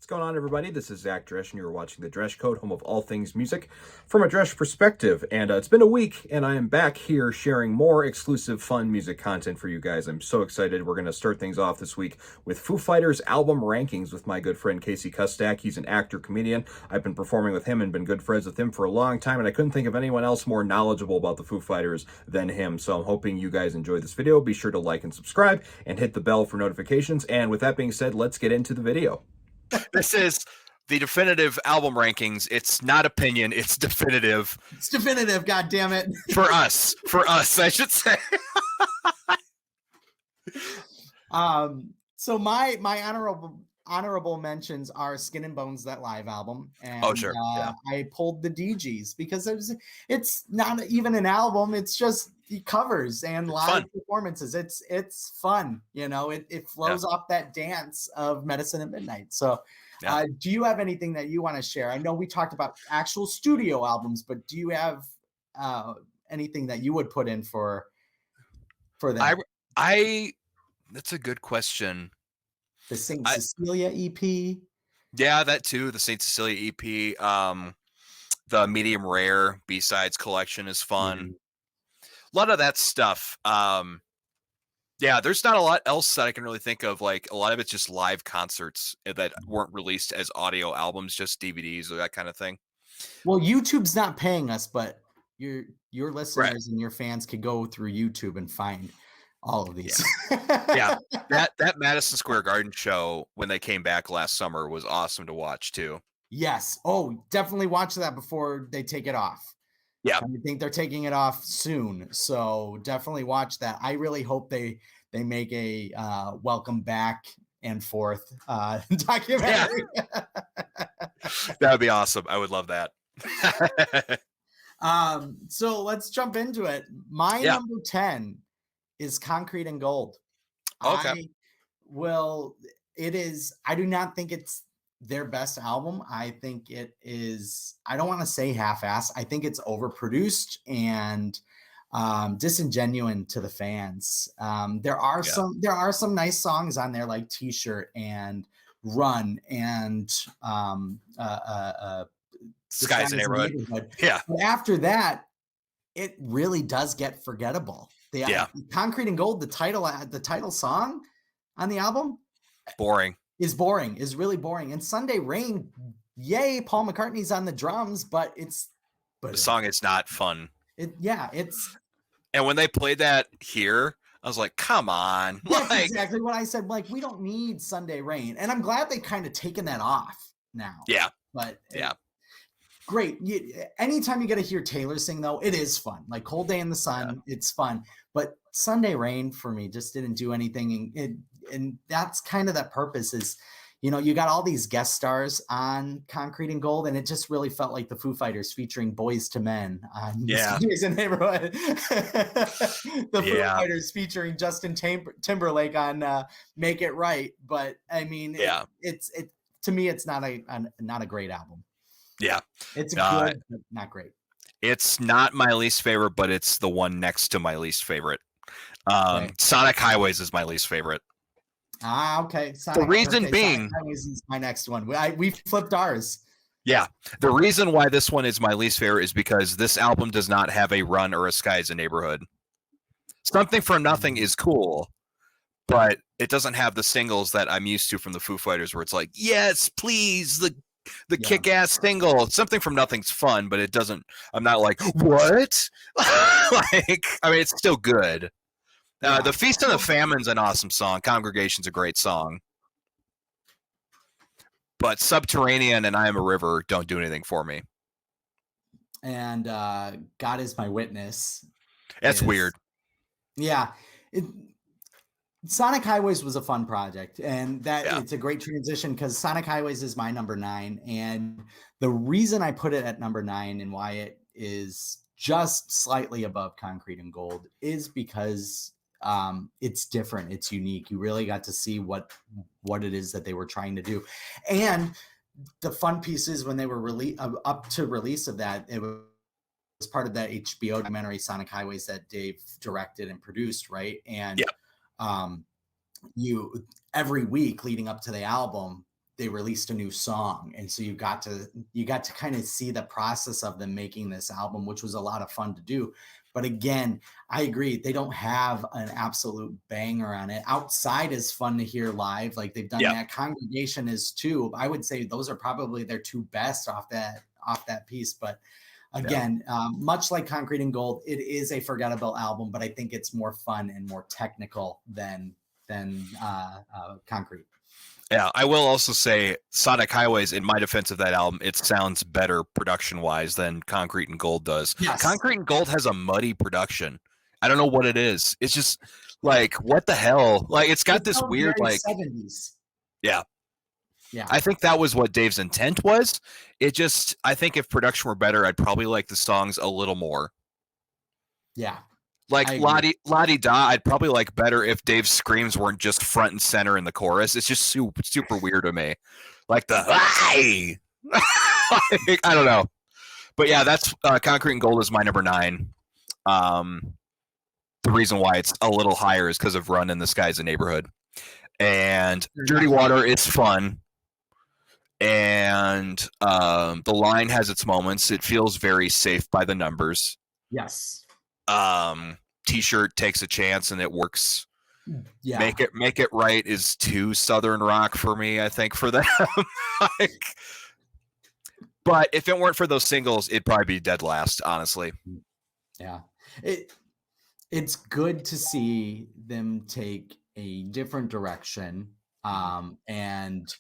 What's going on, everybody? This is Zach Dresch, and you're watching the Dresch Code, home of all things music from a Dresch perspective. And it's been a week, and I am back here sharing more exclusive, fun music content for you guys. I'm so excited. We're going to start things off this week with Foo Fighters album rankings with my good friend Casey Kustak. He's an actor, comedian. I've been performing with him and been good friends with him for a long time, and I couldn't think of anyone else more knowledgeable about the Foo Fighters than him. So I'm hoping you guys enjoy this video. Be sure to like and subscribe, and hit the bell for notifications. And with that being said, let's get into the video. This is the definitive album rankings. It's not opinion, it's definitive. It's definitive, god damn it. For us, I should say. So my honorable mentions are Skin and Bones, that live album. And oh, sure. Yeah. I pulled the DGs because it's not even an album, it's just covers and live performances. It's fun, you know, it flows off that dance of Medicine at Midnight. So do you have anything that you want to share? I know we talked about actual studio albums, but do you have anything that you would put in for that? That's a good question. The Saint Cecilia EP. Yeah, that too. The Saint Cecilia EP. The Medium Rare B-Sides collection is fun. Mm-hmm. A lot of that stuff. Yeah, there's not a lot else that I can really think of. Like, a lot of it's just live concerts that weren't released as audio albums, just DVDs or that kind of thing. Well, YouTube's not paying us, but your listeners and your fans could go through YouTube and find all of these. Yeah. That Madison Square Garden show when they came back last summer was awesome to watch too. Yes. Oh, definitely watch that before they take it off. Yeah. I think they're taking it off soon. So definitely watch that. I really hope they make a welcome back and forth documentary. Yeah. That would be awesome. I would love that. So let's jump into it. My number 10 is Concrete and Gold. Okay. I do not think it's their best album. I think it is, I don't want to say half-ass. I think it's overproduced and disingenuine to the fans. There are some nice songs on there, like T-Shirt and Run and Skies in Neighborhood. Yeah. But after that, it really does get forgettable. Concrete and Gold, the title song on the album, is really boring. And Sunday Rain, yay, Paul McCartney's on the drums, but the song is not fun. And when they played that here, I was like, come on. That's exactly what I said. Like, we don't need Sunday Rain. And I'm glad they kind of taken that off now. Yeah. But great. Anytime you get to hear Taylor sing, though, it is fun. Like Cold Day in the Sun, it's fun. But Sunday Rain for me just didn't do anything. And that's kind of that purpose is, you know, you got all these guest stars on Concrete and Gold, and it just really felt like the Foo Fighters featuring Boys to Men on Skies in Neighborhood. The Foo Fighters featuring Justin Timberlake on Make It Right. But I mean, to me, it's not a great album. Yeah. It's good, but not great. It's not my least favorite, but it's the one next to my least favorite. Sonic Highways is my least favorite. Okay. The reason being, Sonic Highways is my next one. We flipped ours. Yeah. The reason why this one is my least favorite is because this album does not have a Run or a Skies in Neighborhood. Something from Nothing is cool, but it doesn't have the singles that I'm used to from the Foo Fighters where it's like, yes, please, the kick-ass single. Something from Nothing's fun, but it doesn't, I'm not like, what? It's still good. The Feast and the Famine's an awesome song. Congregation's a great song. But Subterranean and I Am a River don't do anything for me. And God Is My Witness. That's weird. Yeah. Sonic Highways was a fun project, and it's a great transition because Sonic Highways is my number 9. And the reason I put it at number 9 and why it is just slightly above Concrete and Gold is because it's different. It's unique. You really got to see what it is that they were trying to do. And the fun piece is when they were up to release of that, it was part of that HBO documentary Sonic Highways that Dave directed and produced, right? And you every week leading up to the album, they released a new song, and so you got to kind of see the process of them making this album, which was a lot of fun to do. But again, I agree, they don't have an absolute banger on it. Outside is fun to hear live, like they've done that. Congregation is too. I would say those are probably their two best off that piece. But again, much like Concrete and Gold, it is a forgettable album, but I think it's more fun and more technical than Concrete. Yeah, I will also say Sonic Highways, in my defense of that album, it sounds better production-wise than Concrete and Gold does. Yes. Concrete and Gold has a muddy production. I don't know what it is. It's just like, what the hell? Like, it's got this weird, like 70s. Yeah. Yeah. I think that was what Dave's intent was. I think if production were better, I'd probably like the songs a little more. Yeah. Like La-Di Da, I'd probably like better if Dave's screams weren't just front and center in the chorus. It's just super weird to me. Like the I don't know. But yeah, that's Concrete and Gold is my number 9. The reason why it's a little higher is because of Run in the Sky's a Neighborhood. And Dirty Water is fun. And the line has its moments. It feels very safe by the numbers. Yes. T-shirt takes a chance and it works. Yeah. Make it right is too Southern rock for me, I think, for them. But if it weren't for those singles, it'd probably be dead last, honestly. Yeah. It's good to see them take a different direction. And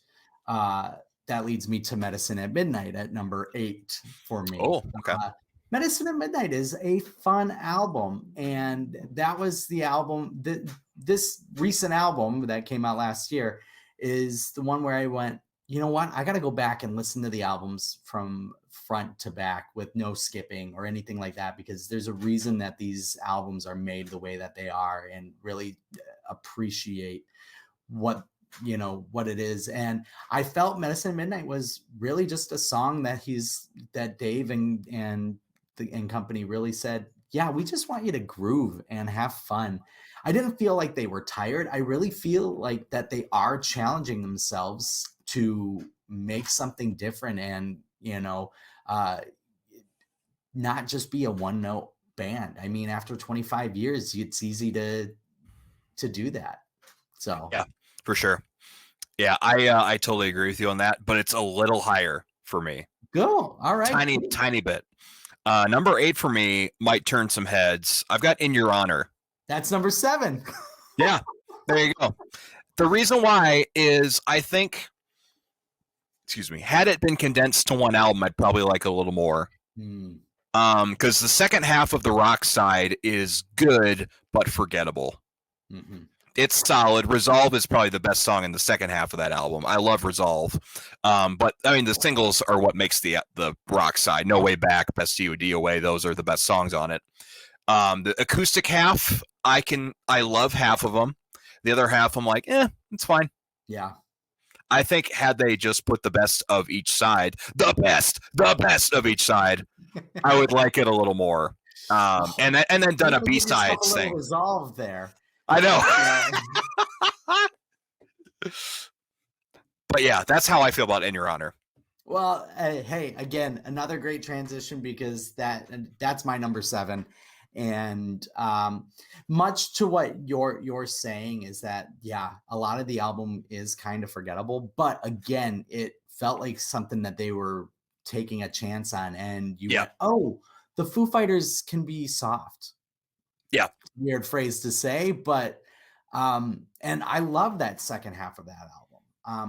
that leads me to Medicine at Midnight at number 8 for me. Oh, okay. Medicine at Midnight is a fun album, and that was the album that this recent album that came out last year is the one where I went, you know what? I got to go back and listen to the albums from front to back with no skipping or anything like that, because there's a reason that these albums are made the way that they are, and really appreciate what it is. And I felt Medicine at Midnight was really just a song that Dave and company really said, yeah, we just want you to groove and have fun. I didn't feel like they were tired. I really feel like that they are challenging themselves to make something different and, not just be a one note band. I mean, after 25 years, it's easy to do that. So yeah, for sure. Yeah, I totally agree with you on that, but it's a little higher for me. Go. All right. Tiny bit. Number 8 for me might turn some heads. I've got In Your Honor. That's number 7. Yeah, there you go. The reason why is I think, had it been condensed to one album, I'd probably like a little more. Because the second half of the rock side is good, but forgettable. Mm-hmm. It's solid. Resolve is probably the best song in the second half of that album. I love Resolve. But I mean, the singles are what makes the rock side. No Way Back, Best You, DOA, those are the best songs on it. The acoustic half, I love half of them. The other half, I'm like, it's fine. Yeah. I think had they just put the best of each side, the best of each side, I would like it a little more. And then done a B-side thing. Resolve there. I know. But yeah, that's how I feel about In Your Honor. Well, hey, again, another great transition, because that's my number 7. And much to what you're saying is that, yeah, a lot of the album is kind of forgettable, but again, it felt like something that they were taking a chance on, and you went, oh, the Foo Fighters can be soft. Yeah. Weird phrase to say, but and I love that second half of that album.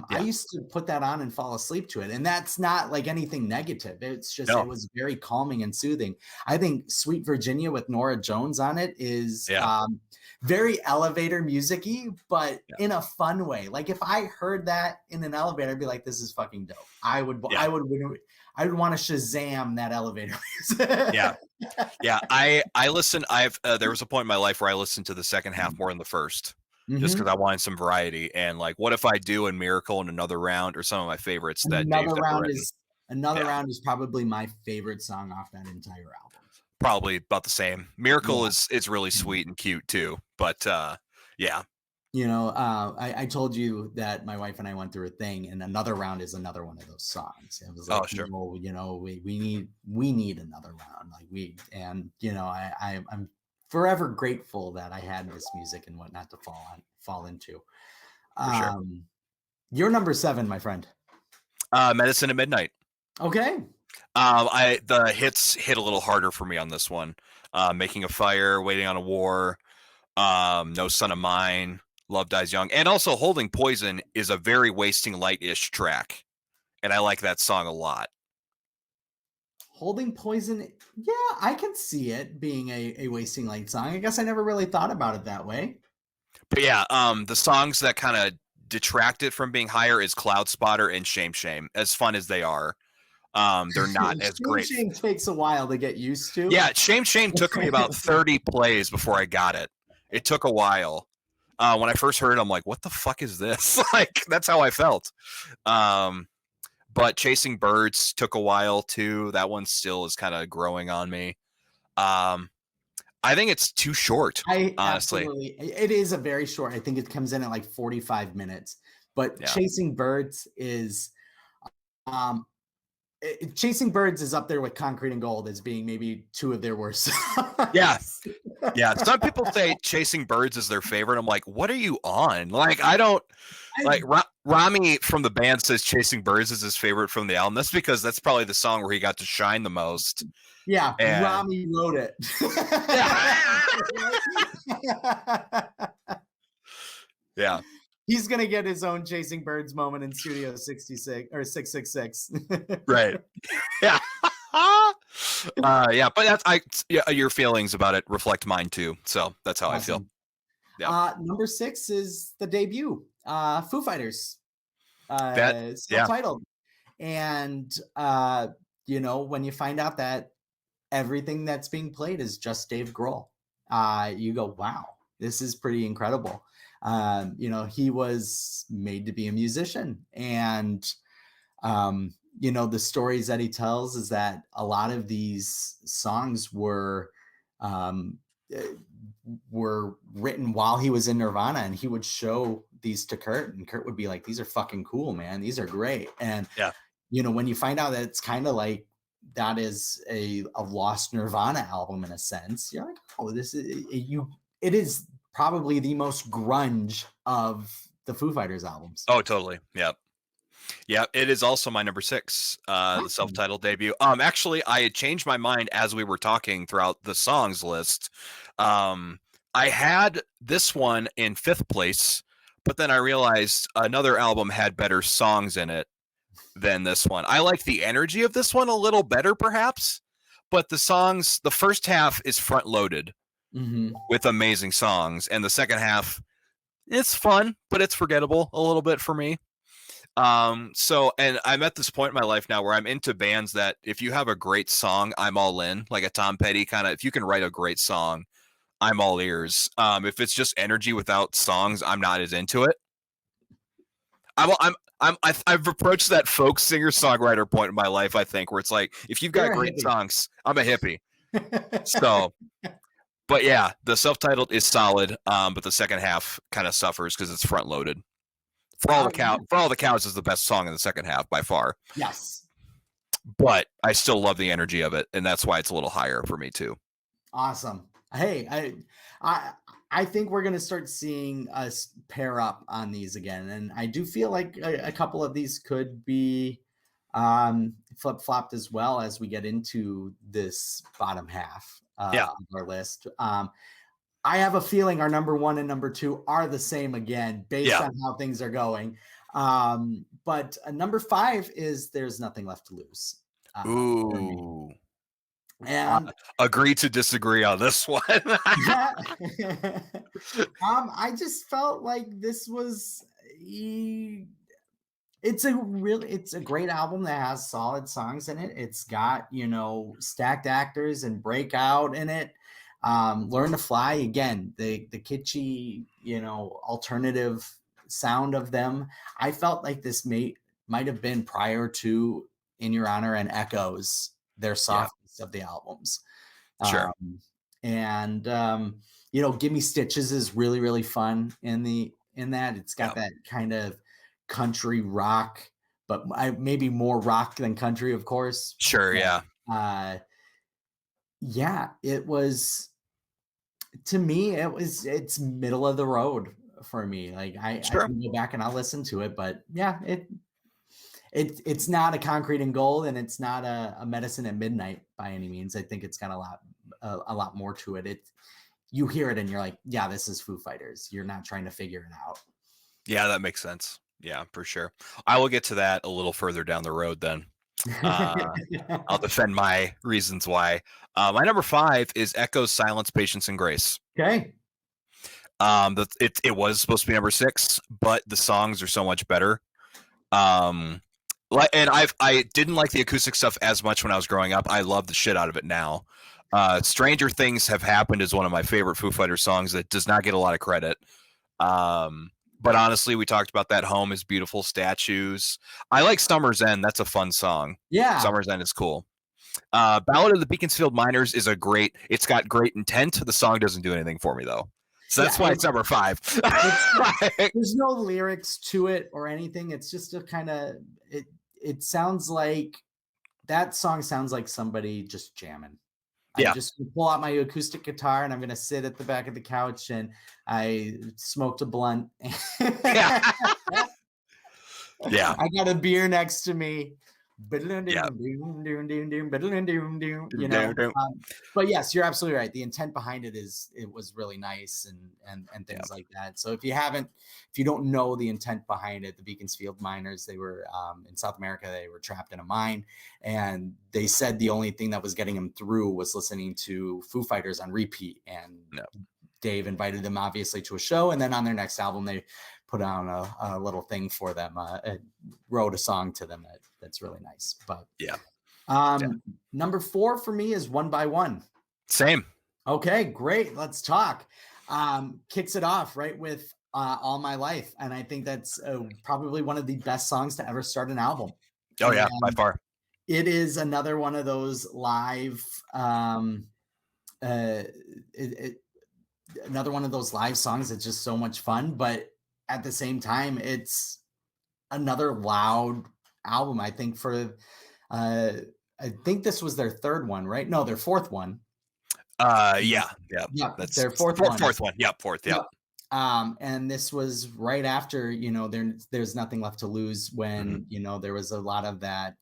I used to put that on and fall asleep to it, and that's not like anything negative. It's just it was very calming and soothing. I think Sweet Virginia with Norah Jones on it is very elevator music-y, but in a fun way. Like if I heard that in an elevator, I'd be like, "This is fucking dope." I would want to Shazam that elevator music. Yeah. I listen. There was a point in my life where I listened to the second half more than the first. Just because I wanted some variety, and like, what if I do in Miracle and Another Round, or some of my favorites that Another Round is probably my favorite song off that entire album. Probably about the same. Miracle is really sweet and cute too, but yeah. I told you that my wife and I went through a thing, and Another Round is another one of those songs. It was like, Oh, sure. we need another round. I'm forever grateful that I had this music and whatnot to fall into. For sure. You're number 7, my friend. Medicine at Midnight. Okay. The hits hit a little harder for me on this one. Making a Fire, Waiting on a War, No Son of Mine, Love Dies Young, and also Holding Poison is a very Wasting Light-ish track, and I like that song a lot. Holding Poison, yeah, I can see it being a Wasting Light song. I guess I never really thought about it that way. But yeah, the songs that kind of detract it from being higher is Cloud Spotter and Shame Shame. As fun as they are, they're not as great. Shame takes a while to get used to. Yeah, Shame Shame took me about 30 plays before I got it. It took a while. When I first heard it, I'm like, what the fuck is this? Like, that's how I felt. But Chasing Birds took a while too. That one still is kind of growing on me. I think it's too short, honestly. Absolutely. It is a very short. I think it comes in at like 45 minutes. But yeah. Chasing Birds is Chasing Birds is up there with Concrete and Gold as being maybe 2 of their worst. Yeah. Yeah. Some people say Chasing Birds is their favorite. I'm like, what are you on? Like, I don't like Rami from the band says Chasing Birds is his favorite from the album. That's because that's probably the song where he got to shine the most. Yeah. And Rami wrote it. Yeah. He's going to get his own Chasing Birds moment in Studio 66 or 666. Right. Yeah. Yeah, but your feelings about it reflect mine too. So that's how awesome. I feel. Yeah. Number 6 is the debut, Foo Fighters. Self-titled. Yeah. And when you find out that everything that's being played is just Dave Grohl, you go, wow, this is pretty incredible. He was made to be a musician, and the stories that he tells is that a lot of these songs were written while he was in Nirvana, and he would show these to Kurt, and Kurt would be like, these are fucking cool, man. These are great. And, when you find out that it's kind of like that is a lost Nirvana album in a sense, you're like, oh, it is probably the most grunge of the Foo Fighters albums. Oh, totally. Yep. Yeah, it is also my number 6, the self-titled debut. Actually, I had changed my mind as we were talking throughout the songs list. I had this one in 5th place, but then I realized another album had better songs in it than this one. I like the energy of this one a little better, perhaps, but the songs, the first half is front-loaded with amazing songs, and the second half, it's fun, but it's forgettable a little bit for me. And I'm at this point in my life now where I'm into bands that if you have a great song, I'm all in, like a Tom Petty kind of, if you can write a great song, I'm all ears. If it's just energy without songs, I'm not as into it. I've approached that folk singer songwriter point in my life, I think, where it's like, if you've got great songs, I'm a hippie. So, but yeah, the self-titled is solid. But the second half kind of suffers because it's front loaded. For all the cows is the best song in the second half by far. Yes. But I still love the energy of it, and that's why it's a little higher for me too. Awesome. Hey, I think we're going to start seeing us pair up on these again, and I do feel like a couple of these could be flip-flopped as well as we get into this bottom half of our list. I have a feeling our number 1 and number 2 are the same again, based on how things are going. But number 5 is There's Nothing Left to Lose. Ooh. And agree to disagree on this one. I just felt like this was it's a great album that has solid songs in it. It's got, Stacked Actors and Breakout in it. Learn to Fly, again, the kitschy, alternative sound of them. I felt like this might have been prior to In Your Honor and Echoes, their softest of the albums. Sure. Give Me Stitches is really, really fun in the in that. It's got that kind of country rock, but maybe more rock than country, of course. Sure, yeah. Yeah, it was, to me, it's middle of the road for me. Like I can go back and I'll listen to it, but yeah, it's not a Concrete and Gold, and it's not a Medicine at Midnight by any means. I think it's got a lot more to it. You hear it and you're like, yeah, this is Foo Fighters. You're not trying to figure it out. Yeah, that makes sense. Yeah, for sure. I will get to that a little further down the road then. I'll defend my reasons why. My number 5 is Echo's Silence, Patience, and Grace. Okay. It was supposed to be number 6, but the songs are so much better. And I didn't like the acoustic stuff as much when I was growing up. I love the shit out of it now. Stranger Things Have Happened is one of my favorite Foo Fighters songs that does not get a lot of credit. But honestly, we talked about that. Home is Beautiful, Statues. I like Summer's End. That's a fun song. Yeah. Summer's End is cool. Ballad of the Beaconsfield Miners is it's got great intent. The song doesn't do anything for me though. So that's why it's number 5. There's no lyrics to it or anything. It's just a kind of, it sounds like, that song sounds like somebody just jamming. Yeah. I'm just going to pull out my acoustic guitar and I'm going to sit at the back of the couch and I smoked a blunt. Yeah. I got a beer next to me. But yes, you're absolutely right. The intent behind it was really nice and things like that. So if you don't know the intent behind it, the Beaconsfield Miners, they were in South America. They were trapped in a mine, and they said the only thing that was getting them through was listening to Foo Fighters on repeat. And Dave invited them obviously to a show, and then on their next album they put on a little thing for them, wrote a song to them that's really nice. But number 4 for me is One by One. Same. Okay, great. Let's talk. Kicks it off right with All My Life, and I think that's probably one of the best songs to ever start an album. Oh yeah, by far. It is another one of those live another one of those live songs that's just so much fun, but at the same time, it's another loud album. I think I think this was their 3rd one, right? No, their 4th one. Yeah. That's their 4th one. 4th one. Yeah, 4th. Yeah. And this was right after, there's nothing left to lose, when, there was a lot of that,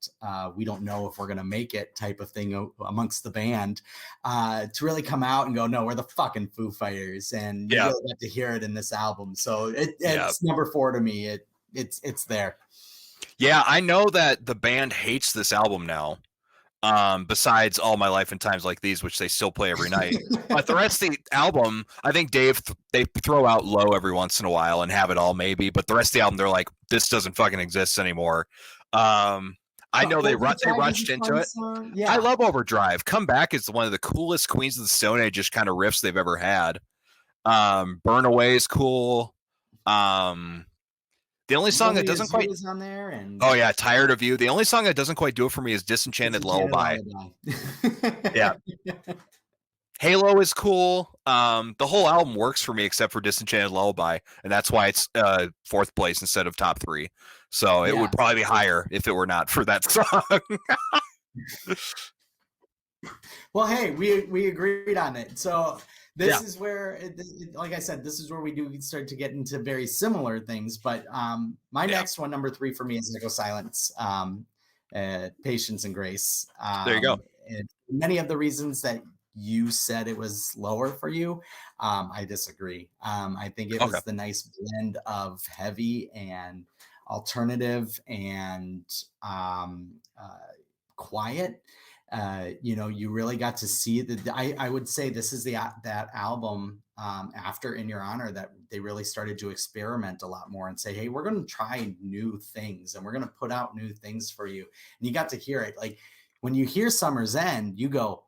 we don't know if we're going to make it type of thing amongst the band, to really come out and go, no, we're the fucking Foo Fighters. And you really get to hear it in this album. So it's number 4 to me. It's there. Yeah. I know that the band hates this album now. Besides All My Life and Times Like These, which they still play every night. But the rest of the album, I think they throw out Low every once in a while and Have It All maybe, but the rest of the album, they're like, this doesn't fucking exist anymore. I know they rushed into it. Yeah. I love Overdrive. Come Back is one of the coolest Queens of the Stone Age kind of riffs they've ever had. Burn Away is cool. The only song that doesn't quite is on there, and Tired of You. The only song that doesn't quite do it for me is Disenchanted Lullaby. Yeah. Halo is cool. The whole album works for me except for Disenchanted Lullaby, and that's why it's 4th place instead of top 3. So it would probably be higher if it were not for that song. Well, hey, we agreed on it. So this is where, like I said, this is where we do start to get into very similar things. But my next one, number 3 for me, is Echo Silence, Patience and Grace. There you go. And many of the reasons that you said it was lower for you, I disagree. I think it was the nice blend of heavy and alternative and quiet. You really got to see I would say this is that album after In Your Honor that they really started to experiment a lot more and say, hey, we're going to try new things and we're going to put out new things for you. And you got to hear it. Like when you hear Summer's End, you go,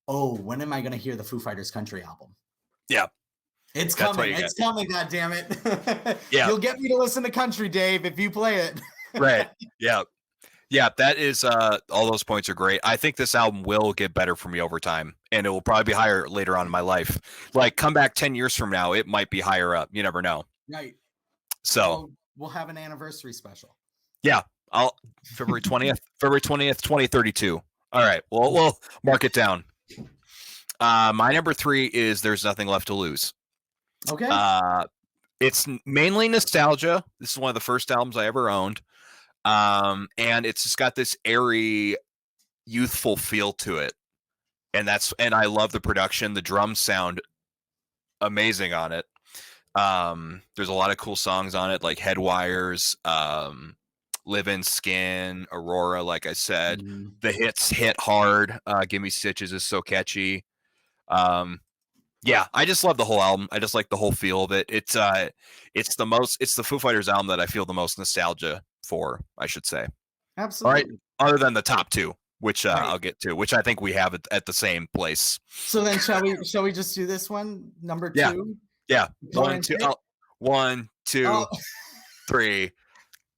oh, when am I going to hear the Foo Fighters country album? Yeah. It's coming. It's coming. God damn it. Yeah. You'll get me to listen to country, Dave, if you play it. Right. Yeah. Yeah, that is all those points are great. I think this album will get better for me over time, and it will probably be higher later on in my life. Like come back 10 years from now, it might be higher up. You never know. Right. So we'll have an anniversary special. Yeah, I'll February 20th, 2032. All right, well, we'll mark it down. My number 3 is There's Nothing Left to Lose. Okay. It's mainly nostalgia. This is one of the first albums I ever owned. And it's just got this airy, youthful feel to it. And I love the production. The drums sound amazing on it. There's a lot of cool songs on it, like Headwires, Live in Skin, Aurora, like I said. The hits hit hard. Give Me Stitches is so catchy. Yeah, I just love the whole album. I just like the whole feel of it. It's the Foo Fighters album that I feel the most nostalgia for, I should say. Absolutely. All right, other than the top 2, which I'll get to, which I think we have it at the same place. So then shall we just do this one, number 2? Yeah. 1, 2, 1, 2, 3.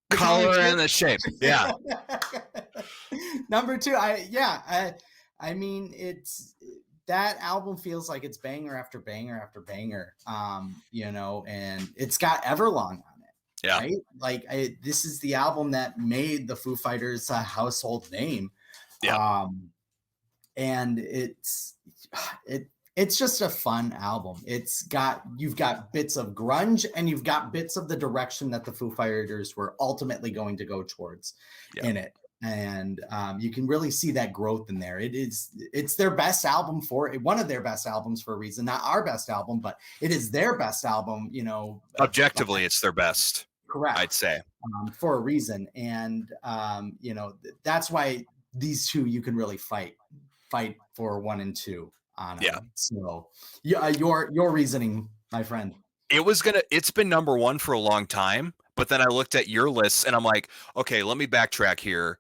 Color and the shape. Yeah. Number 2. I mean, it's that album feels like it's banger after banger after banger. And it's got Everlong on it. Yeah. Right? Like this is the album that made the Foo Fighters a household name. Yeah. And it's just a fun album. You've got bits of grunge and you've got bits of the direction that the Foo Fighters were ultimately going to go towards in it. And you can really see that growth in there. It's their best album one of their best albums for a reason, not our best album, but it is their best album, objectively it's their best. Correct. I'd say for a reason. And, that's why these two, you can really fight for 1 and 2. Yeah. So your reasoning, my friend. It's been number 1 for a long time, but then I looked at your list and I'm like, okay, let me backtrack here.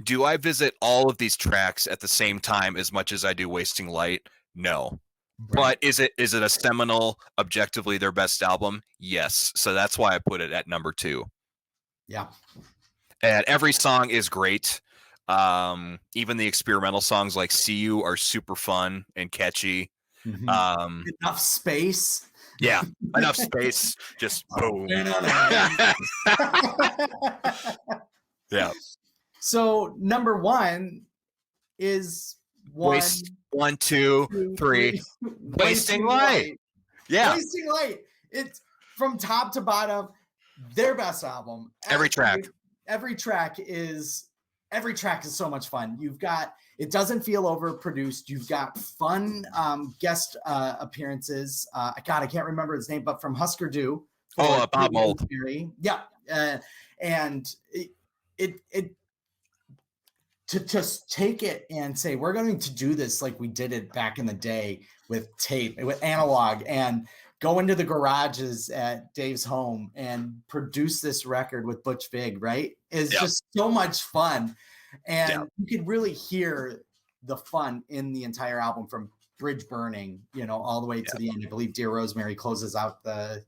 Do I visit all of these tracks at the same time as much as I do Wasting Light? No. Right. But is it a seminal, objectively their best album? Yes. So that's why I put it at number 2. Yeah. And every song is great. Even the experimental songs like See You are super fun and catchy. Enough Space. Yeah, Enough Space. Just boom. Yeah. So number 1 is 1, 2, 3. Wasting Light. Yeah. Wasting Light. It's from top to bottom their best album. Every track. Every track is so much fun. It doesn't feel overproduced. You've got fun guest appearances. I can't remember his name, but from Husker Du. Bob Mould. Yeah. And it to just take it and say, we're going to do this like we did it back in the day with tape, with analog, and go into the garages at Dave's home and produce this record with Butch Vig, right? It's just so much fun. And you could really hear the fun in the entire album from Bridge Burning, all the way to the end. I believe Dear Rosemary closes out the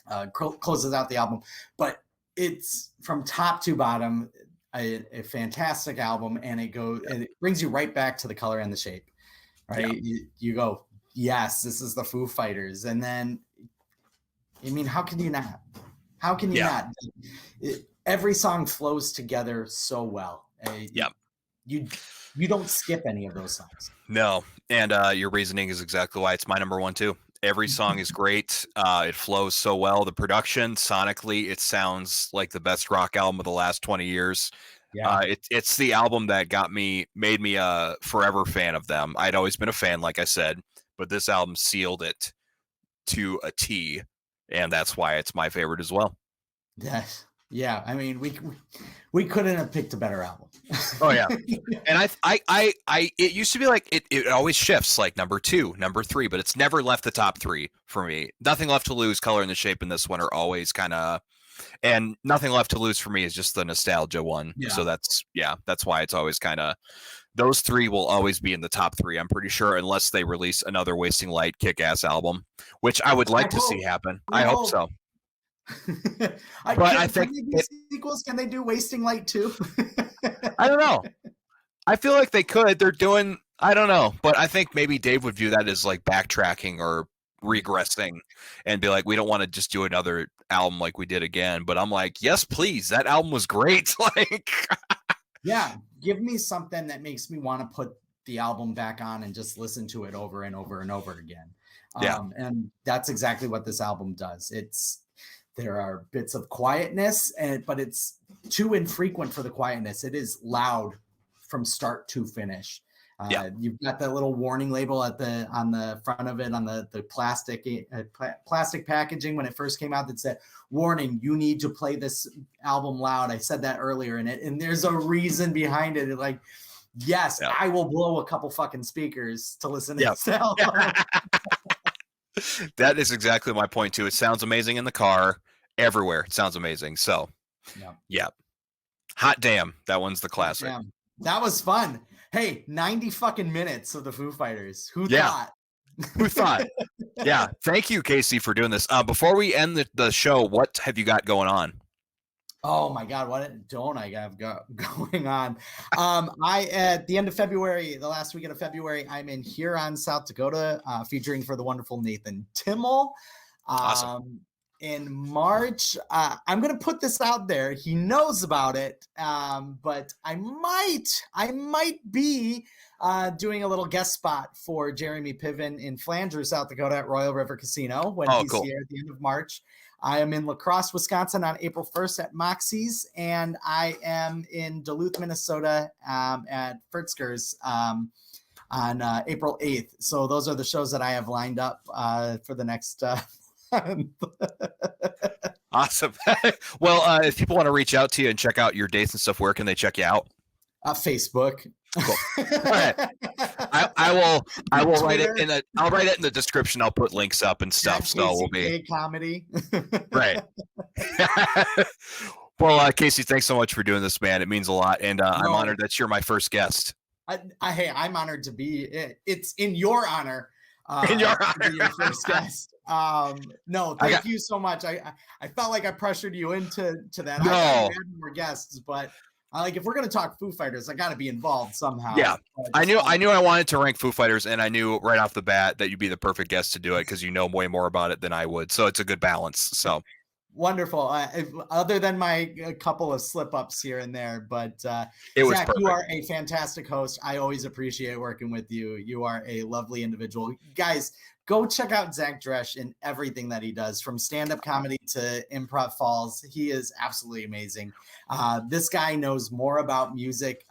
album, but it's from top to bottom, a fantastic album. And it brings you right back to the color and the shape, right? Yeah. You go, yes, this is the Foo Fighters. And then, I mean, how can you not? Every song flows together so well. You don't skip any of those songs. No. And your reasoning is exactly why it's my number 1 too. Every song is great. It flows so well. The production, sonically, it sounds like the best rock album of the last 20 years. Yeah. It's the album that made me a forever fan of them. I'd always been a fan, like I said, but this album sealed it to a T, and that's why it's my favorite as well. Yes. Yeah. I mean, we couldn't have picked a better album. Oh yeah. And I it used to be like it always shifts, like number 2, number 3, but it's never left the top 3 for me. Nothing Left to Lose, Color and the Shape, and this one are always kind of, and Nothing Left to Lose for me is just the nostalgia one. Yeah. So that's why it's always kind of, those 3 will always be in the top 3, I'm pretty sure, unless they release another Wasting Light kick-ass album, which I would like to see happen. I hope so. I think sequels. Can they do Wasting Light too? I don't know. I feel like they could. They're doing. I don't know, but I think maybe Dave would view that as like backtracking or regressing and be like, we don't want to just do another album like we did again. But I'm like, yes, please. That album was great. Like, yeah, give me something that makes me want to put the album back on and just listen to it over and over and over again. And that's exactly what this album does. There are bits of quietness, but it's too infrequent for the quietness. It is loud from start to finish. You've got that little warning label on the front of it, on the plastic packaging when it first came out, that said, "Warning: you need to play this album loud." I said that earlier, and there's a reason behind it. Like, yes, I will blow a couple fucking speakers to listen to this album. That is exactly my point too. It sounds amazing in the car, everywhere. It sounds amazing. So, hot damn, that one's the classic. Damn. That was fun. Hey, 90 fucking minutes of the Foo Fighters. Who thought? Who thought? Yeah. Thank you, Casey, for doing this. Before we end the show, what have you got going on? Oh my God, what don't I have going on? At the end of February, the last weekend of February, I'm in Huron, South Dakota, featuring for the wonderful Nathan Timmel. Awesome. In March, I'm going to put this out there. He knows about it, but I might be doing a little guest spot for Jeremy Piven in Flanger, South Dakota at Royal River Casino when he's here at the end of March. I am in La Crosse, Wisconsin on April 1st at Moxie's, and I am in Duluth, Minnesota at Fritzger's on April 8th. So those are the shows that I have lined up for the next Awesome. Well, if people want to reach out to you and check out your dates and stuff, where can they check you out? Facebook. Cool. All right. I will write it I'll write it in the description. I'll put links up and stuff. So we'll be comedy. Right. Well, Casey, thanks so much for doing this, man. It means a lot. And I'm honored that you're my first guest. Hey, I'm honored to be it's in your honor. In your honor. To be your first guest. No, thank you so much. I felt like I pressured you into that. No. I had more guests, but if we're gonna talk Foo Fighters, I got to be involved somehow. Yeah, I knew I wanted to rank Foo Fighters, and I knew right off the bat that you'd be the perfect guest to do it because you know way more about it than I would. So it's a good balance. So wonderful. Other than my couple of slip ups here and there, but it was Zach, perfect. You are a fantastic host. I always appreciate working with you. You are a lovely individual, guys. Go check out Zach Dresch in everything that he does, from stand-up comedy to improv falls. He is absolutely amazing. This guy knows more about music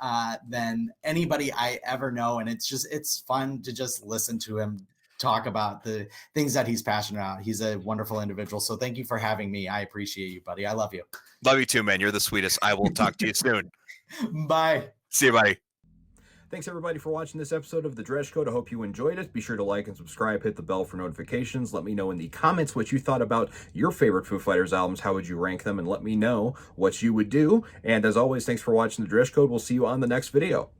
than anybody I ever know, and it's fun to just listen to him talk about the things that he's passionate about. He's a wonderful individual. So thank you for having me. I appreciate you, buddy. I love you. Love you too, man. You're the sweetest. I will talk to you soon. Bye. See you, buddy. Thanks everybody for watching this episode of The Dresch Code. I hope you enjoyed it. Be sure to like and subscribe, hit the bell for notifications. Let me know in the comments what you thought about your favorite Foo Fighters albums. How would you rank them? And let me know what you would do. And as always, thanks for watching The Dresch Code. We'll see you on the next video.